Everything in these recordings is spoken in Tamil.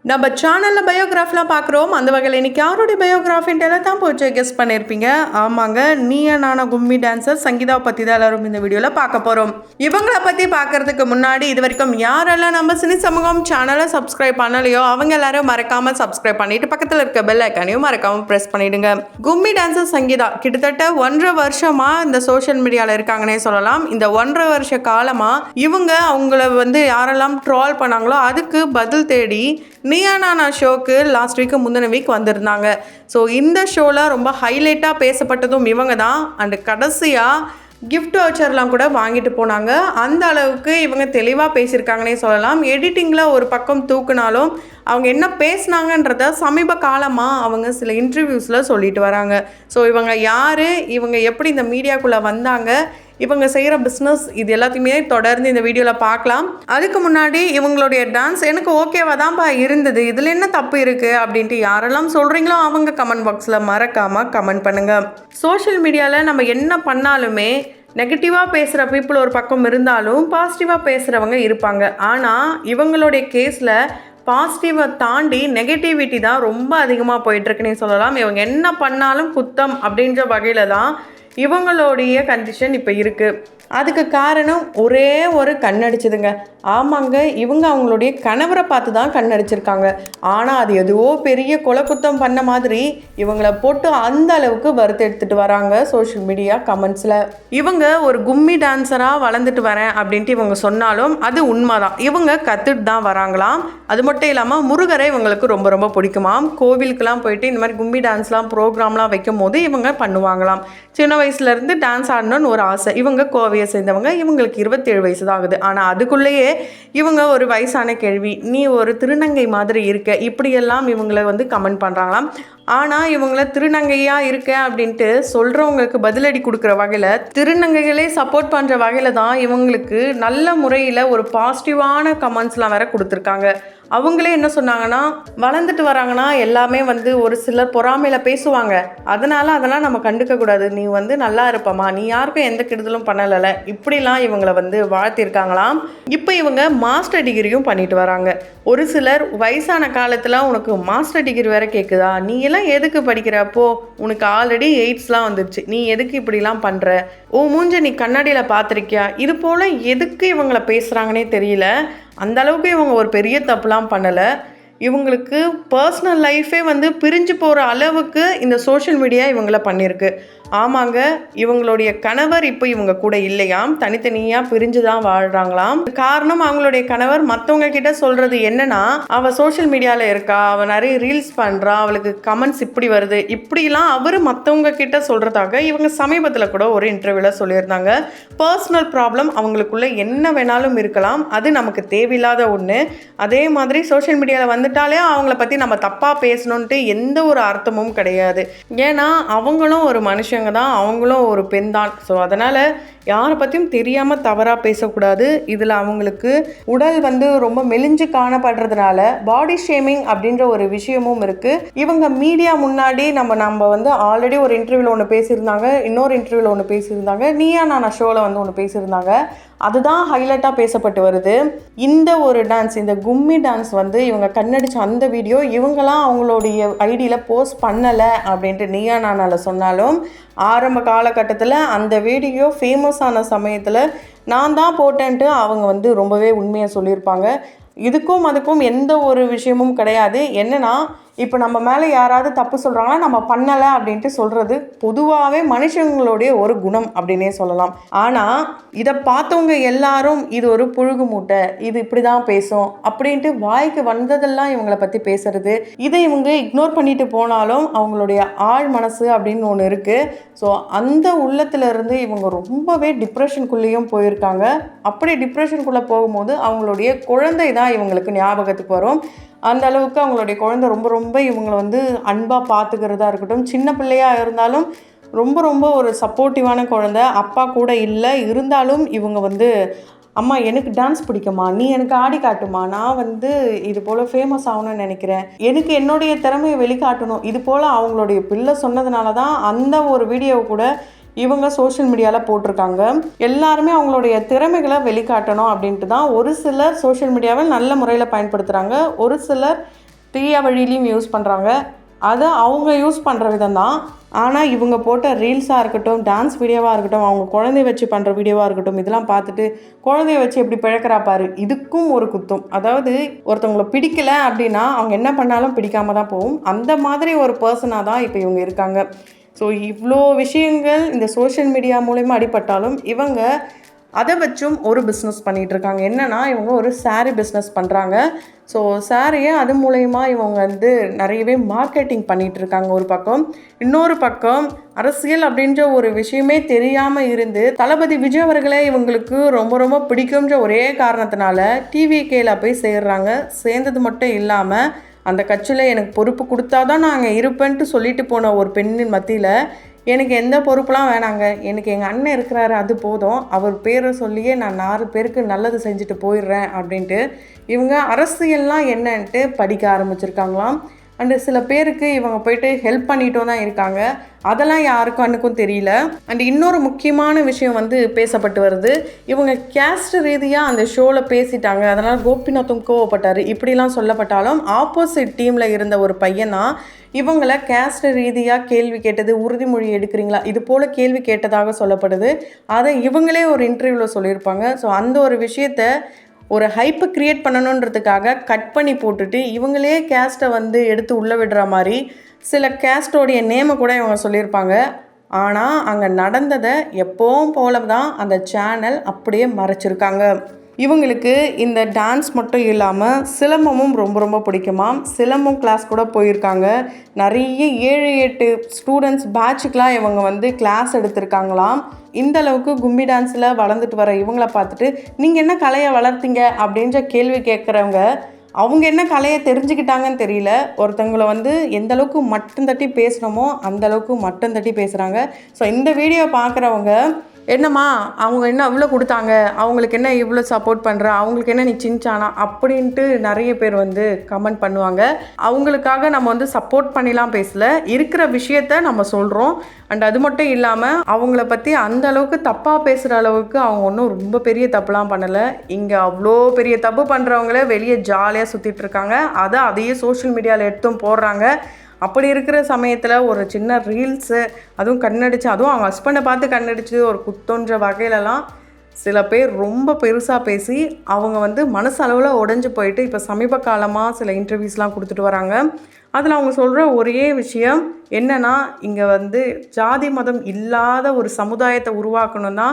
நம்ம சேனலில் பயோகிராஃபிலாம் பார்க்குறோம். அந்த வகையில் இன்றைக்கி யாருடைய பயோகிராஃபின்ட்டு தான் போச்சு கெஸ் பண்ணியிருப்பீங்க. ஆமாங்க, நீயா நானா கும்மி டான்ஸர் சங்கீதாவை பற்றி தான் எல்லோரும் இந்த வீடியோவில் பார்க்க போகிறோம். இவங்களை பற்றி பார்க்குறதுக்கு முன்னாடி இது வரைக்கும் யாரெல்லாம் நம்ம சினி சமூகம் சேனலை சப்ஸ்கிரைப் பண்ணலையோ அவங்க எல்லாரும் மறக்காமல் சப்ஸ்கிரைப் பண்ணிவிட்டு பக்கத்தில் இருக்க பெல் ஐக்கானையும் மறக்காமல் ப்ரெஸ் பண்ணிவிடுங்க. கும்மி டான்ஸர் சங்கீதா கிட்டத்தட்ட 1.5 வருஷமாக இந்த சோஷியல் மீடியாவில் இருக்காங்கன்னே சொல்லலாம். இந்த 1.5 வருஷ காலமாக இவங்க அவங்கள யாரெல்லாம் ட்ரால் பண்ணாங்களோ அதுக்கு பதில் தேடி நீயா நானா ஷோக்கு லாஸ்ட் வீக்கு முந்தின வீக் வந்திருந்தாங்க. ஸோ இந்த ஷோவில் ரொம்ப ஹைலைட்டாக பேசப்பட்டதும் இவங்க தான். அண்டு கடைசியாக கிஃப்ட் வவுச்சர்லாம் கூட வாங்கிட்டு போனாங்க. அந்த அளவுக்கு இவங்க தெளிவாக பேசியிருக்காங்கன்னே சொல்லலாம். எடிட்டிங்கில் ஒரு பக்கம் தூக்குனாலும் அவங்க என்ன பேசினாங்கன்றத சமீப காலமாக அவங்க சில இன்டர்வியூஸில் சொல்லிட்டு வராங்க. ஸோ இவங்க யார், இவங்க எப்படி இந்த மீடியாக்குள்ளே வந்தாங்க, இவங்க செய்கிற பிஸ்னஸ், இது எல்லாத்தையுமே தொடர்ந்து இந்த வீடியோவில் பார்க்கலாம். அதுக்கு முன்னாடி இவங்களுடைய டான்ஸ் எனக்கு ஓகேவா தான்ப்பா இருந்தது, இதில் என்ன தப்பு இருக்குது அப்படின்ட்டு யாரெல்லாம் சொல்கிறீங்களோ அவங்க கமெண்ட் பாக்ஸில் மறக்காமல் கமெண்ட் பண்ணுங்கள். சோஷியல் மீடியாவில் நம்ம என்ன பண்ணாலுமே நெகட்டிவாக பேசுகிற பீப்புள் ஒரு பக்கம் இருந்தாலும் பாசிட்டிவாக பேசுகிறவங்க இருப்பாங்க. ஆனால் இவங்களுடைய கேஸில் பாசிட்டிவை தாண்டி நெகட்டிவிட்டி தான் ரொம்ப அதிகமாக போயிட்டுருக்குன்னு சொல்லலாம். இவங்க என்ன பண்ணாலும் குத்தம் அப்படின்ற வகையில் தான் இவங்களுடைய கண்டிஷன் இப்போ இருக்குது. அதுக்கு காரணம் ஒரே ஒரு கண்ணடிச்சதுங்க. ஆமாங்க, இவங்க அவங்களுடைய கணவரை பார்த்து தான் கண்ணடிச்சிருக்காங்க. ஆனால் அது எதுவோ பெரிய கொலை குத்தம் பண்ண மாதிரி இவங்களை போட்டு அந்த அளவுக்கு வறுத்து எடுத்துகிட்டு வராங்க சோஷியல் மீடியா கமெண்ட்ஸில். இவங்க ஒரு கும்மி டான்ஸராக வளர்ந்துட்டு வரேன் அப்படின்ட்டு இவங்க சொன்னாலும் அது உண்மைதான். இவங்க கற்றுட்டு தான் வராங்களாம். அது மட்டும் இல்லாமல் முருகரை இவங்களுக்கு ரொம்ப ரொம்ப பிடிக்குமாம். கோவிலுக்கெலாம் போயிட்டு இந்த மாதிரி கும்மி டான்ஸ்லாம் ப்ரோக்ராம்லாம் வைக்கும் போது இவங்க பண்ணுவாங்களாம். சின்ன வயசுலேருந்து டான்ஸ் ஆடணும்னு ஒரு ஆசை. இவங்க கோவையை சேர்ந்தவங்க. இவங்களுக்கு 27 வயசு தான் ஆகுது. ஆனால் அதுக்குள்ளேயே இவங்க ஒரு வயசான கேள்வி, நீ ஒரு திருநங்கை மாதிரி இருக்க, இப்படியெல்லாம் இவங்களை கமெண்ட் பண்ணுறாங்களாம். ஆனால் இவங்கள திருநங்கையாக இருக்க அப்படின்ட்டு சொல்கிறவங்களுக்கு பதிலடி கொடுக்குற வகையில், திருநங்கைகளே சப்போர்ட் பண்ணுற வகையில் தான் இவங்களுக்கு நல்ல முறையில் ஒரு பாசிட்டிவான கமெண்ட்ஸ்லாம் வேற கொடுத்துருக்காங்க. அவங்களே என்ன சொன்னாங்கன்னா, வளர்ந்துட்டு வராங்கன்னா எல்லாமே ஒரு சிலர் பொறாமையில் பேசுவாங்க, அதெல்லாம் நம்ம கண்டுக்கக்கூடாது, நீ நல்லா இருப்பமா, நீ யாருக்கும் எந்த கெடுதலும் பண்ணலை, இப்படிலாம் இவங்களை வாழ்த்திருக்காங்களாம். இப்போ இவங்க மாஸ்டர் டிகிரியும் பண்ணிட்டு வராங்க. ஒரு சிலர் வயசான காலத்தில் உனக்கு மாஸ்டர் டிகிரி வேற கேட்குதா, நீ எல்லாம் எதுக்கு படிக்கிறப்போ, உனக்கு ஆல்ரெடி எய்ட்ஸ்லாம் வந்துருச்சு, நீ எதுக்கு இப்படிலாம் பண்ணுற, ஓ மூஞ்ச நீ கண்ணாடியில் பார்த்துருக்கியா, இது போல் எதுக்கு இவங்களை பேசுகிறாங்கன்னே தெரியல. அந்த அளவுக்கு இவங்க ஒரு பெரிய தப்புலாம் பண்ணலை. இவங்களுக்கு பர்சனல் லைஃபே பிரிஞ்சு போகிற அளவுக்கு இந்த சோஷியல் மீடியா இவங்கள பண்ணியிருக்கு. ஆமாங்க, இவங்களுடைய கணவர் இப்போ இவங்க கூட இல்லையாம், தனித்தனியாக பிரிஞ்சு தான் வாழ்கிறாங்களாம். காரணம் அவங்களுடைய கணவர் மற்றவங்க கிட்ட சொல்கிறது என்னன்னா, அவள் சோஷியல் மீடியாவில் இருக்கா, அவள் நிறைய ரீல்ஸ் பண்ணுறா, அவளுக்கு கமெண்ட்ஸ் இப்படி வருது, இப்படிலாம் அவர் மற்றவங்க கிட்ட சொல்கிறதாக இவங்க சமீபத்தில் கூட ஒரு இன்டர்வியூவில் சொல்லியிருந்தாங்க. பர்சனல் ப்ராப்ளம் அவங்களுக்குள்ளே என்ன வேணாலும் இருக்கலாம், அது நமக்கு தேவையில்லாத ஒன்று. அதே மாதிரி சோஷியல் மீடியாவில் வந்துட்டாலே அவங்கள பற்றி நம்ம தப்பாக பேசணுன்ட்டு எந்த ஒரு அர்த்தமும் கிடையாது. ஏன்னா அவங்களும் ஒரு மனுஷங்க தான், அவங்களும் ஒரு பெண் தான். ஸோ அதனால் யாரை பற்றியும் தெரியாமல் தவறாக பேசக்கூடாது. இதில் அவங்களுக்கு உடல் ரொம்ப மெலிஞ்சு காணப்படுறதுனால பாடி ஷேமிங் அப்படின்ற ஒரு விஷயமும் இருக்குது. இவங்க மீடியா முன்னாடி நம்ம ஆல்ரெடி ஒரு இன்டர்வியூவில் ஒன்று பேசியிருந்தாங்க, இன்னொரு இன்டர்வியூவில் ஒன்று பேசியிருந்தாங்க, நீயா நானா ஷோவில் ஒன்று பேசியிருந்தாங்க. அதுதான் ஹைலைட்டாக பேசப்பட்டு வருது. இந்த ஒரு டான்ஸ், இந்த கும்மி டான்ஸ் இவங்க கண்ணடிச்ச அந்த வீடியோ இவங்களாம் அவங்களுடைய ஐடியில் போஸ்ட் பண்ணலை அப்படின்ட்டு நீயா நானால சொன்னாலும், ஆரம்ப காலகட்டத்தில் அந்த வீடியோ ஃபேமஸ் ஆன சமயத்தில் நான் தான் போட்டேன்ட்டு அவங்க ரொம்பவே உண்மையாக சொல்லியிருப்பாங்க. இதுக்கும் அதுக்கும் எந்த ஒரு விஷயமும் கிடையாது. என்னன்னா, இப்போ நம்ம மேலே யாராவது தப்பு சொல்கிறாங்கன்னா நம்ம பண்ணலை அப்படின்ட்டு சொல்கிறது பொதுவாகவே மனுஷங்களுடைய ஒரு குணம் அப்படின்னே சொல்லலாம். ஆனால் இதை பார்த்தவங்க எல்லாரும் இது ஒரு புழுகு மூட்டை, இது இப்படி தான் பேசும் அப்படின்ட்டு வாய்க்கு வந்ததெல்லாம் இவங்களை பற்றி பேசுறது, இதை இவங்க இக்னோர் பண்ணிட்டு போனாலும் அவங்களுடைய ஆழ் மனசு அப்படின்னு ஒன்று இருக்குது. ஸோ அந்த உள்ளத்திலிருந்து இவங்க ரொம்பவே டிப்ரெஷனுக்குள்ளேயும் போயிருக்காங்க. அப்படி டிப்ரெஷனுக்குள்ளே போகும்போது அவங்களுடைய குழந்தை தான் இவங்களுக்கு ஞாபகத்துக்கு வரும். அந்த அளவுக்கு அவங்களுடைய குழந்தை ரொம்ப ரொம்ப இவங்களை அன்பாக பார்த்துக்கிறதா இருக்கட்டும், சின்ன பிள்ளையாக இருந்தாலும் ரொம்ப ஒரு சப்போர்ட்டிவான குழந்தை, அப்பா கூட இல்லை இருந்தாலும் இவங்க அம்மா எனக்கு டான்ஸ் பிடிக்குமா, நீ எனக்கு ஆடி காட்டுமா, நான் இது போல் ஃபேமஸ் ஆகணும்னு நினைக்கிறேன், எனக்கு என்னுடைய திறமையை வெளிக்காட்டணும், இது போல் அவங்களுடைய பிள்ளை சொன்னதுனால தான் அந்த ஒரு வீடியோவை கூட இவங்க சோஷியல் மீடியாவில் போட்டிருக்காங்க. எல்லாருமே அவங்களுடைய திறமைகளை வெளிக்காட்டணும் அப்படின்ட்டு தான் ஒரு சிலர் சோஷியல் மீடியாவை நல்ல முறையில் பயன்படுத்துகிறாங்க, ஒரு சிலர் தீய வழியிலையும் யூஸ் பண்ணுறாங்க. அதை அவங்க யூஸ் பண்ணுற விதம் தான். ஆனால் இவங்க போட்ட ரீல்ஸாக இருக்கட்டும், டான்ஸ் வீடியோவாக இருக்கட்டும், அவங்க குழந்தைய வச்சு பண்ணுற வீடியோவாக இருக்கட்டும், இதெல்லாம் பார்த்துட்டு குழந்தைய வச்சு எப்படி பிழக்கிறா பாரு, இதுக்கும் ஒரு குத்தம். அதாவது ஒருத்தவங்களை பிடிக்கலை அப்படின்னா அவங்க என்ன பண்ணாலும் பிடிக்காம தான் போகும். அந்த மாதிரி ஒரு பர்சனாக தான் இப்போ இவங்க இருக்காங்க. ஸோ இவ்வளோ விஷயங்கள் இந்த சோஷியல் மீடியா மூலயமா அடிபட்டாலும் இவங்க அதை வச்சும் ஒரு பிஸ்னஸ் பண்ணிகிட்ருக்காங்க. என்னென்னா இவங்க ஒரு சாரீ பிஸ்னஸ் பண்ணுறாங்க. ஸோ சாரியை அது மூலயமா இவங்க வந்து நிறையவே மார்க்கெட்டிங் பண்ணிகிட்ருக்காங்க ஒரு பக்கம். இன்னொரு பக்கம் அரசியல் அப்படின்ற ஒரு விஷயமே தெரியாமல் இருந்து தளபதி விஜய் அவர்களே இவங்களுக்கு ரொம்ப ரொம்ப பிடிக்கும்ன்ற ஒரே காரணத்தினால டிவிகேல போய் சேர்றாங்க. சேர்ந்தது மட்டும் இல்லாமல் அந்த கட்சியில் எனக்கு பொறுப்பு கொடுத்தா தான் நாங்கள் இருப்பேன்ட்டு சொல்லிட்டு போன ஒரு பெண்ணின் மத்தியில் எனக்கு எந்த பொறுப்புலாம் வேணாங்க, எனக்கு எங்கள் அண்ணன் இருக்கிறாரு அது போதும், அவர் பேரை சொல்லியே நான் 4 பேருக்கு நல்லது செஞ்சுட்டு போயிடுறேன் அப்படின்ட்டு இவங்க அரசியல்லாம் என்னன்ட்டு படிக்க ஆரம்பிச்சிருக்காங்களாம். அண்டு சில பேருக்கு இவங்க போயிட்டு ஹெல்ப் பண்ணிட்டும் தான் இருக்காங்க. அதெல்லாம் யாருக்கும் அன்னுக்கும் தெரியல. அண்ட் இன்னொரு முக்கியமான விஷயம் வந்து பேசப்பட்டு வருது. இவங்க கேஸ்ட் ரீதியாக அந்த ஷோவில் பேசிட்டாங்க, அதனால் கோபிநாத்தும் கோவப்பட்டார் இப்படிலாம் சொல்லப்பட்டாலும் ஆப்போசிட் டீமில் இருந்த ஒரு பையனா இவங்களை கேஸ்ட் ரீதியாக கேள்வி கேட்டது, உறுதிமொழி எடுக்கிறீங்களா, இது போல் கேள்வி கேட்டதாக சொல்லப்படுது. அதை இவங்களே ஒரு இன்டர்வியூவில் சொல்லியிருப்பாங்க. ஸோ அந்த ஒரு விஷயத்தை ஒரு ஹைப்பை க்ரியேட் பண்ணணுன்றதுக்காக கட் பண்ணி போட்டுட்டு இவங்களே கேஸ்ட்டை வந்து எடுத்து உள்ளே விடுற மாதிரி சில கேஸ்டோடைய நேமை கூட இவங்க சொல்லியிருப்பாங்க. ஆனால் அங்கே நடந்ததை எப்போவும் போல தான் அந்த சேனல் அப்படியே மறைச்சிருக்காங்க. இவங்களுக்கு இந்த டான்ஸ் மட்டும் இல்லாமல் சிலம்பமும் ரொம்ப ரொம்ப பிடிக்குமாம். சிலம்பம் கிளாஸ் கூட போயிருக்காங்க. நிறைய 7-8 ஸ்டூடெண்ட்ஸ் பேட்சுக்கெலாம் இவங்க வந்து கிளாஸ் எடுத்திருக்காங்களாம். இந்த அளவுக்கு கும்மி டான்ஸில் வளர்ந்துட்டு வர இவங்கள பார்த்துட்டு நீங்கள் என்ன கலையை வளர்த்தீங்க அப்படின்ற கேள்வி கேட்குறவங்க அவங்க என்ன கலையை தெரிஞ்சுக்கிட்டாங்கன்னு தெரியல. ஒருத்தவங்களை வந்து எந்த அளவுக்கு மட்டும் தட்டி பேசுகிறோமோ அந்த அளவுக்கு மட்டும் தட்டி பேசுகிறாங்க. ஸோ இந்த வீடியோ பார்க்குறவங்க என்னம்மா அவங்க என்ன இவ்வளோ கொடுத்தாங்க, அவங்களுக்கு என்ன இவ்வளோ சப்போர்ட் பண்ணுற, அவங்களுக்கு என்ன நீ சின்சானா அப்படின்ட்டு நிறைய பேர் வந்து கமெண்ட் பண்ணுவாங்க. அவங்களுக்காக நம்ம வந்து சப்போர்ட் பண்ணிலாம் பேசலை, இருக்கிற விஷயத்த நம்ம சொல்கிறோம். அண்ட் அது மட்டும் இல்லாமல் அவங்கள பற்றி அந்த அளவுக்கு தப்பாக பேசுகிற அளவுக்கு அவங்க ஒன்றும் ரொம்ப பெரிய தப்புலாம் பண்ணலை. இங்கே அவ்வளோ பெரிய தப்பு பண்ணுறவங்கள வெளியே ஜாலியாக சுற்றிட்டு இருக்காங்க. அதையே சோஷியல் மீடியாவில் எடுத்தும் போடுறாங்க. அப்படி இருக்கிற சமயத்தில் ஒரு சின்ன ரீல்ஸு அதுவும் கண்ணடிச்சு, அதுவும் அவங்க ஹஸ்பண்டை பார்த்து கண்ணடிச்சு ஒரு குத்தோன்ற வகையிலலாம் சில பேர் ரொம்ப பெருசாக பேசி அவங்க வந்து மனசளவில் உடஞ்சி போயிட்டு இப்போ சமீப காலமாக சில இன்டர்வியூஸ்லாம் கொடுத்துட்டு வராங்க. அதில் அவங்க சொல்கிற ஒரே விஷயம் என்னென்னா, இங்கே வந்து ஜாதி மதம் இல்லாத ஒரு சமுதாயத்தை உருவாக்கணும்னா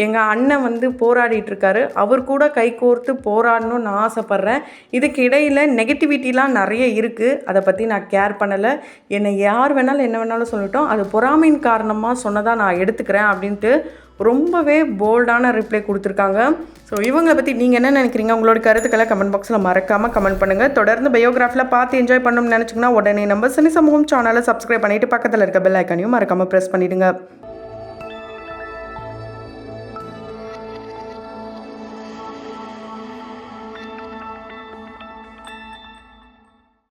எங்கள் அண்ணன் வந்து போராடிட்டுருக்காரு, அவர் கூட கைகோர்த்து போராடணும்னு நான் ஆசைப்பட்றேன். இதுக்கு இடையில் நெகட்டிவிட்டிலாம் நிறைய இருக்குது, அதை பற்றி நான் கேர் பண்ணலை. என்னை யார் வேணாலும் என்ன வேணாலும் சொல்லட்டும், அது பொறாமையின் காரணமாக சொன்னதாக நான் எடுத்துக்கிறேன் அப்படின்ட்டு ரொம்பவே போல்டான ரிப்ளை கொடுத்துருக்காங்க. ஸோ இவங்களை பற்றி நீங்கள் என்ன நினைக்கிறீங்க? உங்களோட கருத்துக்களை கமெண்ட் பாக்ஸில் மறக்காமல் கமெண்ட் பண்ணுங்கள். தொடர்ந்து பயோகிராஃபில் பார்த்து என்ஜாய் பண்ணணும்னு நினச்சிங்கன்னா உடனே நம்ம சினி சமூகம் சேனலை சப்ஸ்கிரைப் பண்ணிவிட்டு பக்கத்தில் இருக்க பெல் ஐக்கானையும் மறக்காமல் ப்ரெஸ் பண்ணிவிடுங்க.